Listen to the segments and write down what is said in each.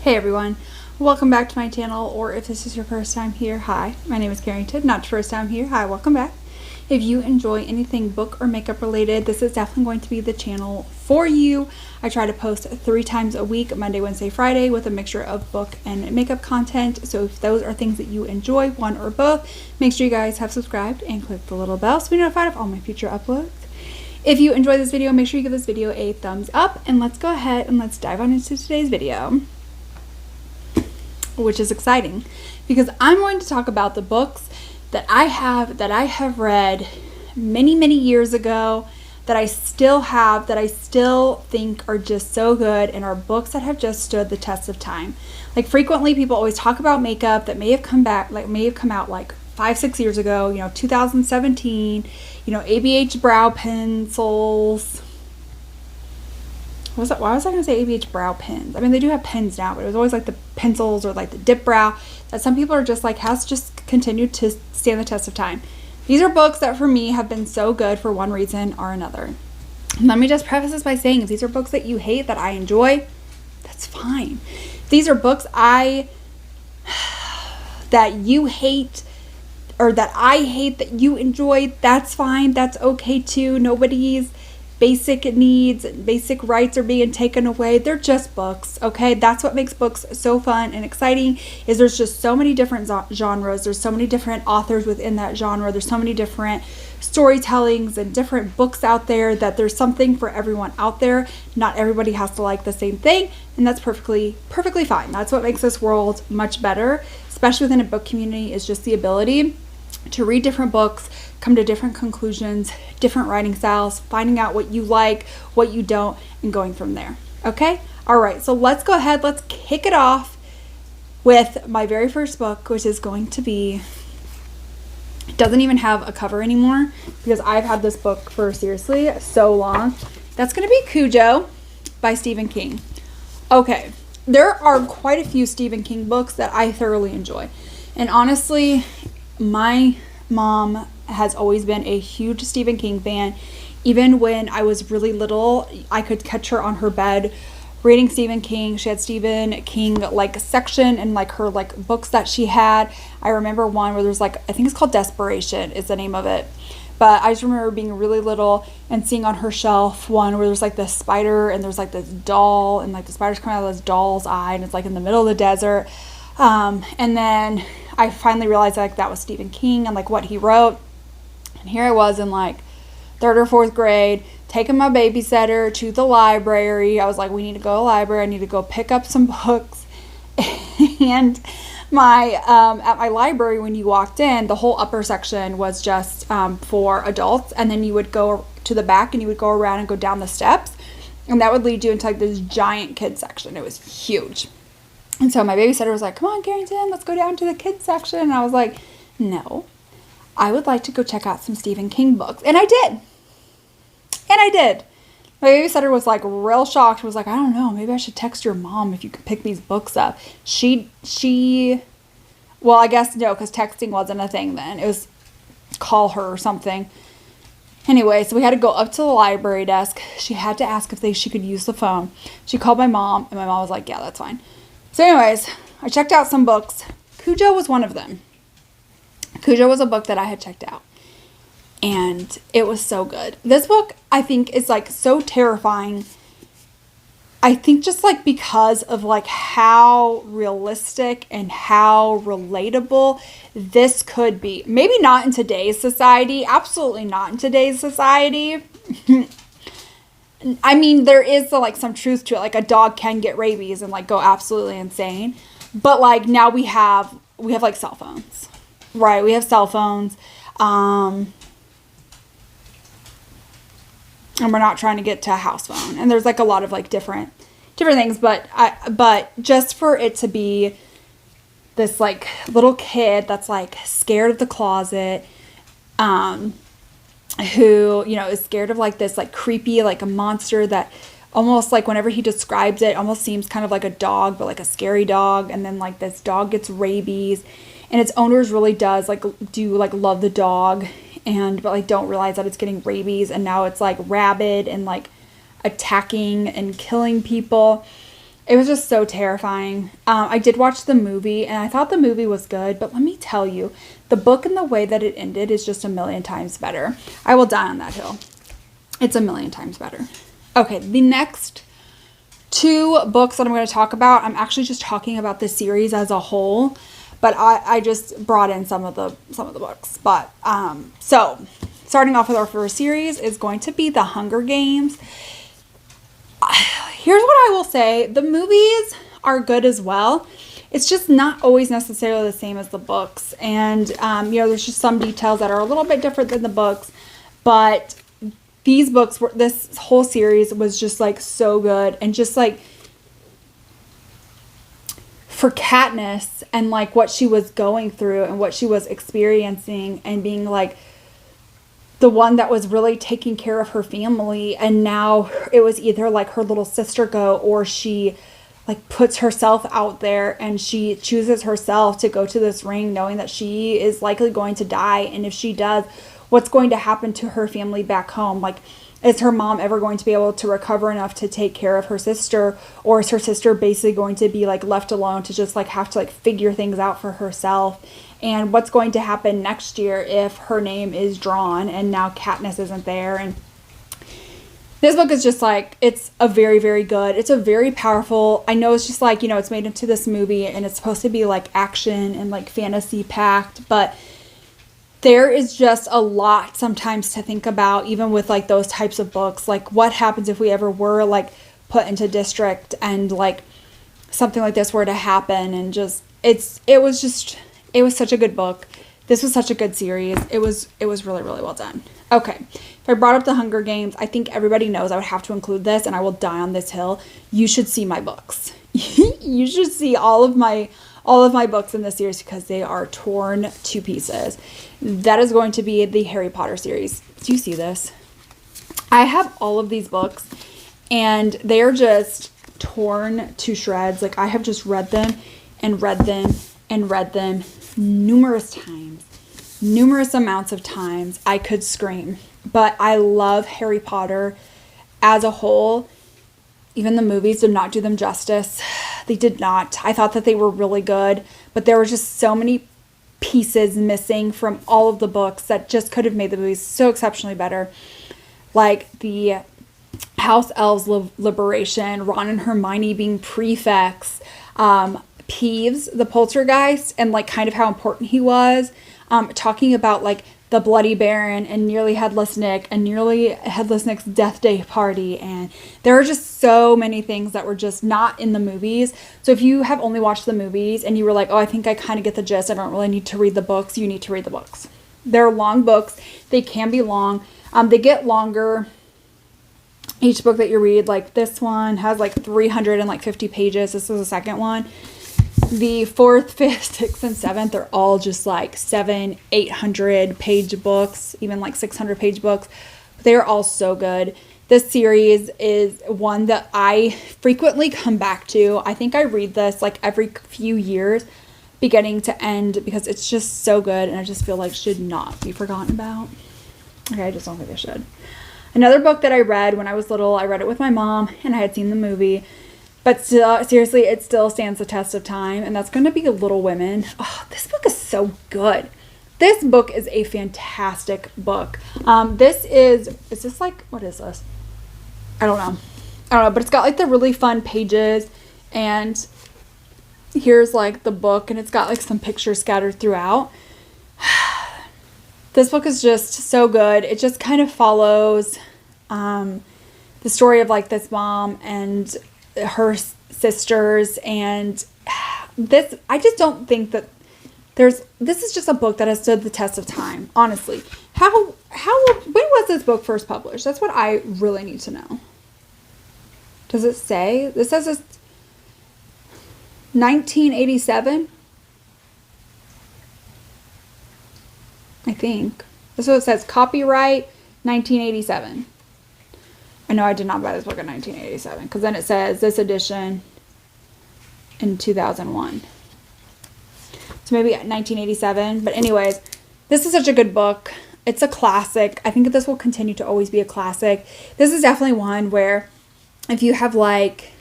Hey everyone, welcome back to my channel, or if this is your first time here, hi, my name is Carrington, not your first time here, hi, welcome back. If you enjoy anything book or makeup related, this is definitely going to be the channel for you. I try to post 3 times a week, Monday, Wednesday, Friday, with a mixture of book and makeup content. So if those are things that you enjoy, one or both, make sure you guys have subscribed and click the little bell so be notified of all my future uploads. If you enjoy this video, make sure you give this video a thumbs up, and let's go ahead and let's dive on into today's video, which is exciting because I'm going to talk about the books that I have read many years ago, that I still have, that I still think are just so good, and are books that have just stood the test of time. Like, frequently people always talk about makeup that may have come out like 5-6 years ago, 2017, ABH brow pencils. Why was I going to say ABH brow pens? I mean, they do have pens now, but it was always like the pencils or like the dip brow that some people are just like, has just continued to stand the test of time. These are books that for me have been so good for one reason or another. Let me just preface this by saying, if these are books that you hate that I enjoy, that's fine. If these are books that you hate, or that I hate that you enjoy, that's fine. That's okay too. Nobody's basic needs and basic rights are being taken away. They're just books, okay? That's what makes books so fun and exciting, is there's just so many different genres. There's so many different authors within that genre. There's so many different storytellings and different books out there, that there's something for everyone out there. Not everybody has to like the same thing, and that's perfectly fine. That's what makes this world much better, especially within a book community, is just the ability to read different books, come to different conclusions, different writing styles, finding out what you like, what you don't, and going from there. Okay? All right, so let's go ahead. Let's kick it off with my very first book, which is going to be, it doesn't even have a cover anymore because I've had this book for seriously so long. That's going to be Cujo by Stephen King. Okay, there are quite a few Stephen King books that I thoroughly enjoy. And honestly, my mom has always been a huge Stephen King fan. Even when I was really little, I could catch her on her bed reading Stephen King. She had Stephen King like section and like her like books that she had. I remember one where there's like, I think it's called Desperation is the name of it. But I just remember being really little and seeing on her shelf one where there's like this spider and there's like this doll, and like the spider's coming out of this doll's eye, and it's like in the middle of the desert. And then I finally realized like that was Stephen King and like what he wrote. And here I was in like 3rd or 4th grade, taking my babysitter to the library. I was like, we need to go to the library. I need to go pick up some books. And my at my library, when you walked in, the whole upper section was just for adults. And then you would go to the back and you would go around and go down the steps. And that would lead you into like this giant kids section. It was huge. And so my babysitter was like, come on, Carrington, let's go down to the kids section. And I was like, no, I would like to go check out some Stephen King books. And I did. My babysitter was like real shocked. She was like, I don't know, maybe I should text your mom if you could pick these books up. Well, I guess no, because texting wasn't a thing then. It was call her or something. Anyway, so we had to go up to the library desk. She had to ask if she could use the phone. She called my mom, and my mom was like, yeah, that's fine. So anyways, I checked out some books. Cujo was one of them. Cujo was a book that I had checked out, and it was so good. This book, I think, is like so terrifying. I think just like because of like how realistic and how relatable this could be. Maybe not in today's society. Absolutely not in today's society. I mean, there is like some truth to it. Like, a dog can get rabies and like go absolutely insane. But like now we have like cell phones, right? We have cell phones. And we're not trying to get to a house phone. And there's like a lot of like different things. But just for it to be this like little kid that's like scared of the closet, who, is scared of like this like creepy, like a monster that almost like whenever he describes it, almost seems kind of like a dog, but like a scary dog. And then like this dog gets rabies, and its owners really does like love the dog. but like don't realize that it's getting rabies, and now it's like rabid and like attacking and killing people. It was just so terrifying. I did watch the movie, and I thought the movie was good, but let me tell you, the book and the way that it ended is just a million times better. I will die on that hill. It's a million times better. Okay, the next 2 books that I'm going to talk about, I'm actually just talking about the series as a whole, but I just brought in some of the books. But so starting off with our first series is going to be The Hunger Games. Here's what I will say: the movies are good as well. It's just not always necessarily the same as the books, and there's just some details that are a little bit different than the books, but these books were, this whole series was just like so good. And just like for Katniss and like what she was going through and what she was experiencing and being like the one that was really taking care of her family, and now it was either like her little sister go, or she like puts herself out there and she chooses herself to go to this ring knowing that she is likely going to die, and if she does, what's going to happen to her family back home? Like, is her mom ever going to be able to recover enough to take care of her sister? Or is her sister basically going to be like left alone to just like have to like figure things out for herself? And what's going to happen next year if her name is drawn and now Katniss isn't there? And this book is just like, it's a very, very good, it's a very powerful, I know it's just like, it's made into this movie and it's supposed to be like action and like fantasy packed, but there is just a lot sometimes to think about, even with like those types of books. Like, what happens if we ever were like put into district and like something like this were to happen? And just it was such a good book. This was such a good series. It was really, really well done. Okay, if I brought up The Hunger Games, I think everybody knows I would have to include this, and I will die on this hill. You should see my books. You should see all of my books in this series because they are torn to pieces. That is going to be the Harry Potter series. Do you see this? I have all of these books and they're just torn to shreds. Like, I have just read them and read them and read them numerous times. Numerous amounts of times. I could scream. But I love Harry Potter as a whole. Even the movies did not do them justice. They did not. I thought that they were really good, but there were just so many pieces missing from all of the books that just could have made the movies so exceptionally better. Like the House Elves liberation, Ron and Hermione being prefects, Peeves, the poltergeist, and like kind of how important he was. Talking about like the Bloody Baron and Nearly Headless Nick and Nearly Headless Nick's death day party. And there are just so many things that were just not in the movies. So if you have only watched the movies and you were like, oh, I think I kind of get the gist, I don't really need to read the books, you need to read the books. They're long books. They can be long. They get longer. Each book that you read, like this one has like 350 pages. This was the second one. The 4th, 5th, 6th, and 7th are all just like 700-800 page books, even like 600 page books. They are all so good. This series is one that I frequently come back to. I think I read this like every few years, beginning to end, because it's just so good and I just feel like should not be forgotten about. Okay, I just don't think I should. Another book that I read when I was little, I read it with my mom and I had seen the movie. But still, seriously, it still stands the test of time, and that's going to be Little Women. Oh, this book is so good. This book is a fantastic book. This is this like, what is this? I don't know, but it's got like the really fun pages, and here's like the book, and it's got like some pictures scattered throughout. This book is just so good. It just kind of follows the story of like this mom and her sisters, and this, I just don't think that this is just a book that has stood the test of time, honestly. When was this book first published? That's what I really need to know. Does it say? This says it's 1987. I think. This is what it says. Copyright 1987. I know I did not buy this book in 1987, because then it says this edition in 2001. So maybe 1987. But anyways, this is such a good book. It's a classic. I think this will continue to always be a classic. This is definitely one where if you have like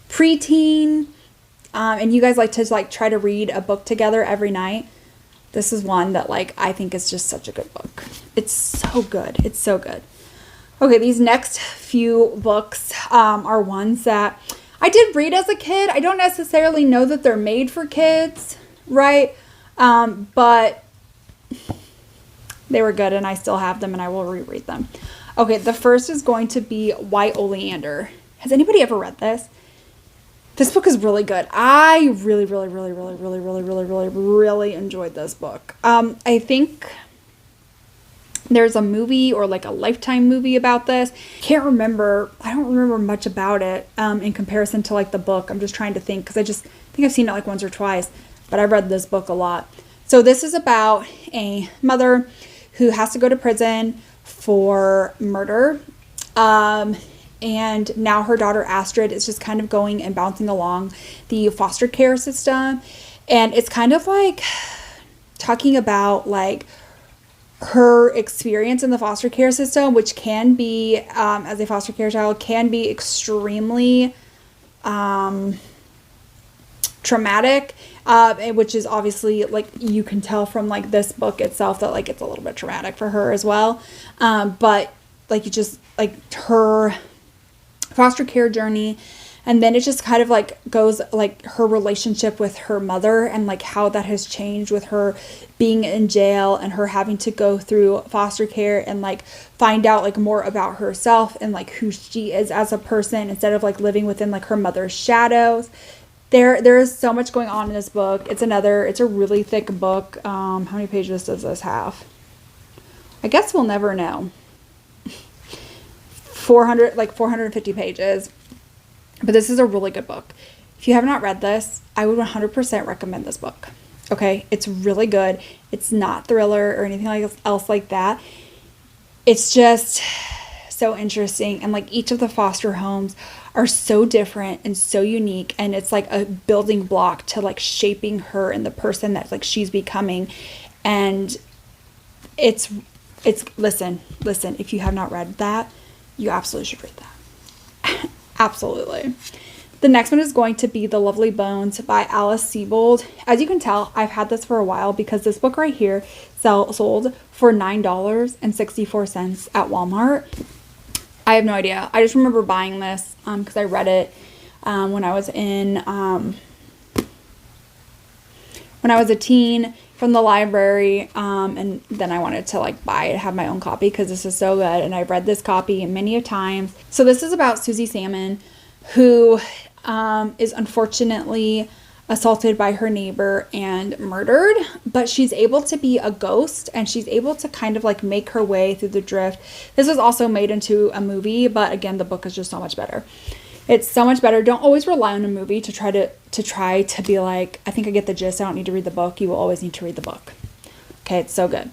preteen, and you guys like to like try to read a book together every night, this is one that like I think is just such a good book. It's so good. It's so good. Okay, these next few books are ones that I did read as a kid. I don't necessarily know that they're made for kids, right? But they were good and I still have them and I will reread them. Okay, the first is going to be White Oleander. Has anybody ever read this? This book is really good. I really enjoyed this book. I think there's a movie or like a Lifetime movie about this. Can't remember. I don't remember much about it in comparison to like the book. I'm just trying to think because I just think I've seen it like once or twice, but I read this book a lot. So this is about a mother who has to go to prison for murder. And now her daughter Astrid is just kind of going and bouncing along the foster care system. And it's kind of like talking about like her experience in the foster care system, which can be, as a foster care child, can be extremely traumatic, which is obviously like you can tell from like this book itself that like it's a little bit traumatic for her as well. But like you just like her foster care journey, and then it just kind of like goes like her relationship with her mother and like how that has changed with her being in jail and her having to go through foster care and like find out like more about herself and like who she is as a person instead of like living within like her mother's shadows. There is so much going on in this book. It's a really thick book. How many pages does this have? I guess we'll never know. 450 pages. But this is a really good book. If you have not read this, I would 100% recommend this book. Okay? It's really good. It's not thriller or anything else like that. It's just so interesting. And like each of the foster homes are so different and so unique. And it's like a building block to like shaping her and the person that like she's becoming. And it's listen, if you have not read that, you absolutely should read that. Absolutely. The next one is going to be The Lovely Bones by Alice Sebold. As you can tell, I've had this for a while because this book right here sold for $9.64 at Walmart. I have no idea. I just remember buying this because I read it when I was a teen from the library, and then I wanted to like buy it, have my own copy because this is so good, and I've read this copy many a times. So this is about Susie Salmon, who is unfortunately assaulted by her neighbor and murdered, but she's able to be a ghost and she's able to kind of like make her way through the drift. This was also made into a movie, but again, the book is just so much better. It's so much better. Don't always rely on a movie to try to be like, I think I get the gist, I don't need to read the book. You will always need to read the book. Okay, it's so good.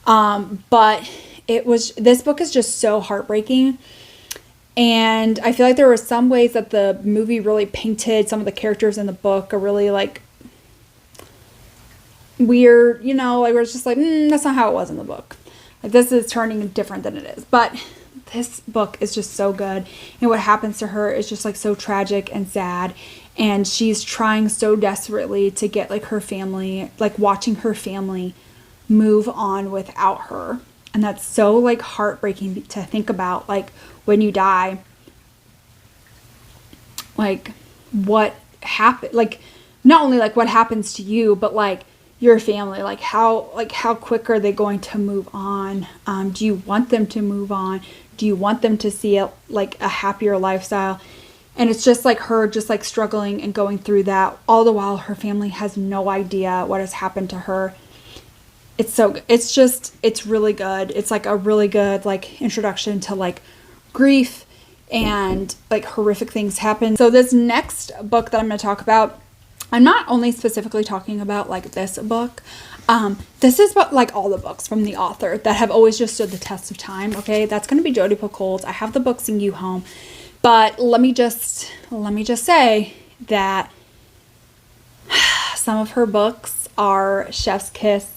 But this book is just so heartbreaking. And I feel like there were some ways that the movie really painted some of the characters in the book are really like weird, you know, like we're just like, that's not how it was in the book. Like this is turning different than it is. But this book is just so good. And what happens to her is just like so tragic and sad. And she's trying so desperately to get like her family, like watching her family move on without her. And that's so like heartbreaking to think about, like when you die, like what happened, like not only like what happens to you, but like your family, like how quick are they going to move on? Do you want them to move on? Do you want them to see it like a happier lifestyle? And it's just like her just like struggling and going through that, all the while her family has no idea what has happened to her. It's so good. It's really good. It's like a really good like introduction to like grief and like horrific things happen. So this next book that I'm going to talk about, I'm not only specifically talking about like this book. This is about like all the books from the author that have always just stood the test of time. Okay, that's going to be Jodi Picoult. I have the book Sing You Home, but let me just say that some of her books are chef's kiss.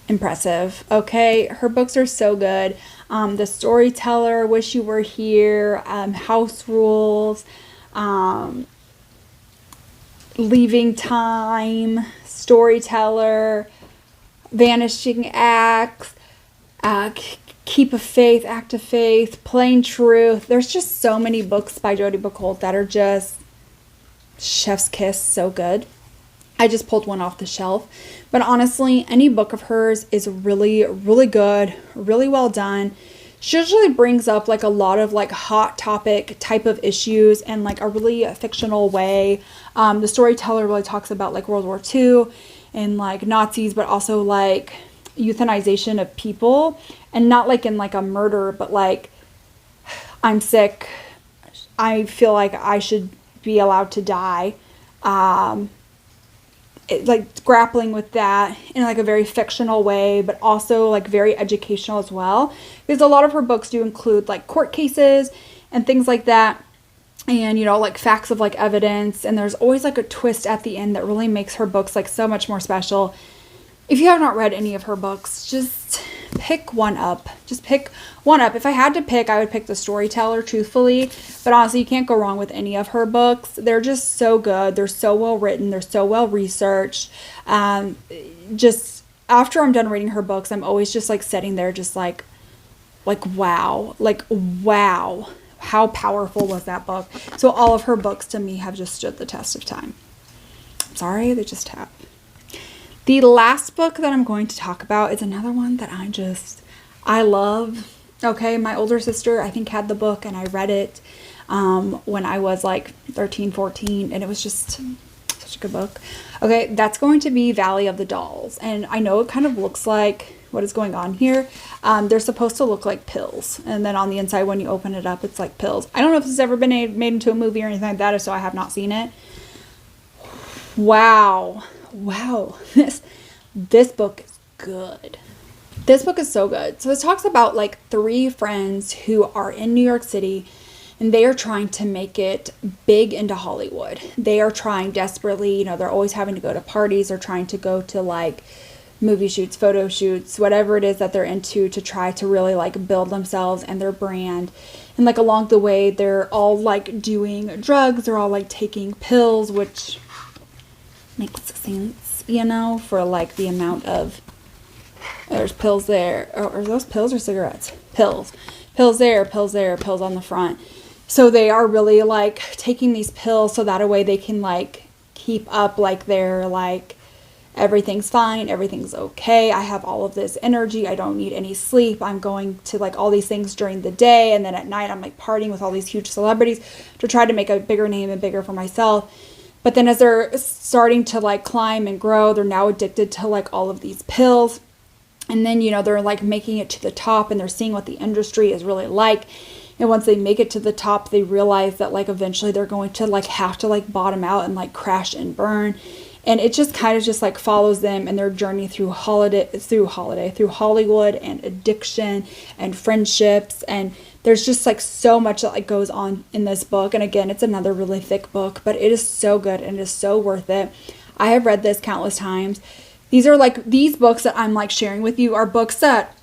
impressive. Okay, her books are so good. The Storyteller, Wish You Were Here, House Rules, um, Leaving Time, Storyteller, Vanishing Acts, Keep of Faith, Act of Faith, Plain Truth. There's just so many books by Jodi Picoult that are just chef's kiss, so good. I just pulled one off the shelf. But honestly, any book of hers is really, really good, really well done. She usually brings up like a lot of like hot topic type of issues in like a really fictional way. The Storyteller really talks about like World War II and like Nazis, but also like euthanization of people, and not like in like a murder, but like, I'm sick, I feel like I should be allowed to die. Like grappling with that in like a very fictional way, but also like very educational as well, because a lot of her books do include like court cases and things like that, and like facts of like evidence, and there's always like a twist at the end that really makes her books like so much more special. If you have not read any of her books, just pick one up. Just pick one up. If I had to pick, I would pick The Storyteller, truthfully. But honestly, you can't go wrong with any of her books. They're just so good. They're so well written. They're so well researched. Just after I'm done reading her books, I'm always just like sitting there just like wow. Like, wow. How powerful was that book? So all of her books to me have just stood the test of time. I'm sorry, they just have. The last book that I'm going to talk about is another one that I love. Okay, my older sister, I think, had the book, and I read it when I was like 13, 14, and it was just such a good book. Okay, that's going to be Valley of the Dolls, and I know it kind of looks like what is going on here. They're supposed to look like pills, and then on the inside, when you open it up, it's like pills. I don't know if this has ever been made into a movie or anything like that, if so, I have not seen it. Wow, this book is good. This book is so good. So it talks about like 3 friends who are in New York City, and they are trying to make it big into Hollywood. They are trying desperately, they're always having to go to parties or trying to go to like movie shoots, photo shoots, whatever it is that they're into, to try to really like build themselves and their brand. And like along the way, they're all like doing drugs, they're all like taking pills, which makes sense, for like the amount of, there's pills there, or are those pills or cigarettes? Pills there, pills on the front. So they are really like taking these pills so that a way they can like keep up like they're like, everything's fine, everything's okay, I have all of this energy, I don't need any sleep, I'm going to like all these things during the day, and then at night I'm like partying with all these huge celebrities to try to make a bigger name and bigger for myself. But then as they're starting to like climb and grow, they're now addicted to like all of these pills. And then, they're like making it to the top, and they're seeing what the industry is really like. And once they make it to the top, they realize that like eventually they're going to like have to like bottom out and like crash and burn. And it just kind of just like follows them in their journey through Hollywood and addiction and friendships. And there's just like so much that like goes on in this book. And again, it's another really thick book, but it is so good and it is so worth it. I have read this countless times. These books that I'm like sharing with you are books that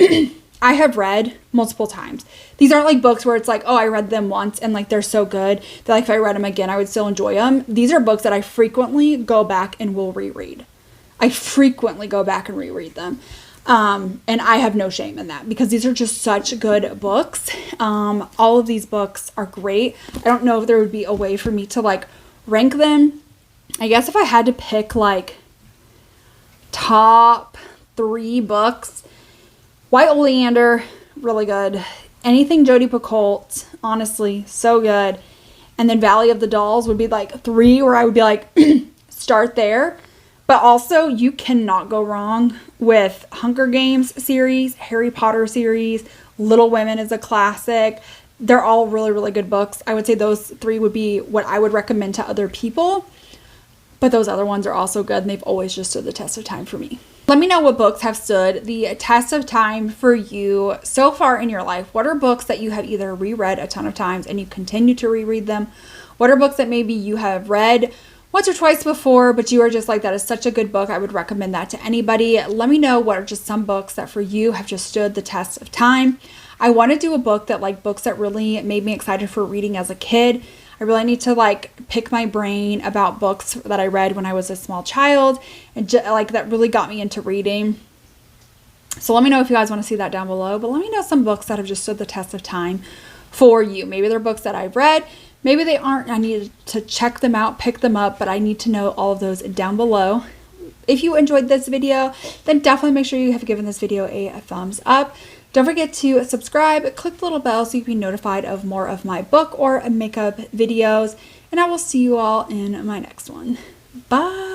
I have read multiple times. These aren't like books where it's like, oh, I read them once and like they're so good that like if I read them again, I would still enjoy them. These are books that I frequently go back and will reread. I frequently go back and reread them. And I have no shame in that, because these are just such good books. All of these books are great. I don't know if there would be a way for me to like rank them. I guess if I had to pick like top 3 books, White Oleander, really good. Anything Jodi Picoult, honestly, so good. And then Valley of the Dolls would be like 3 where I would be like, start there. But also, you cannot go wrong with Hunger Games series, Harry Potter series, Little Women is a classic. They're all really, really good books. I would say those 3 would be what I would recommend to other people. But those other ones are also good, and they've always just stood the test of time for me. Let me know what books have stood the test of time for you so far in your life. What are books that you have either reread a ton of times and you continue to reread them? What are books that maybe you have read once or twice before, but you are just like, that is such a good book. I would recommend that to anybody. Let me know what are just some books that for you have just stood the test of time. I want to do a book that like books that really made me excited for reading as a kid. I really need to like pick my brain about books that I read when I was a small child and like that really got me into reading. So let me know if you guys want to see that down below, but let me know some books that have just stood the test of time for you. Maybe they're books that I've read, maybe they aren't. I need to check them out, pick them up, but I need to know all of those down below. If you enjoyed this video, then definitely make sure you have given this video a thumbs up. Don't forget to subscribe, click the little bell so you can be notified of more of my book or makeup videos, and I will see you all in my next one. Bye!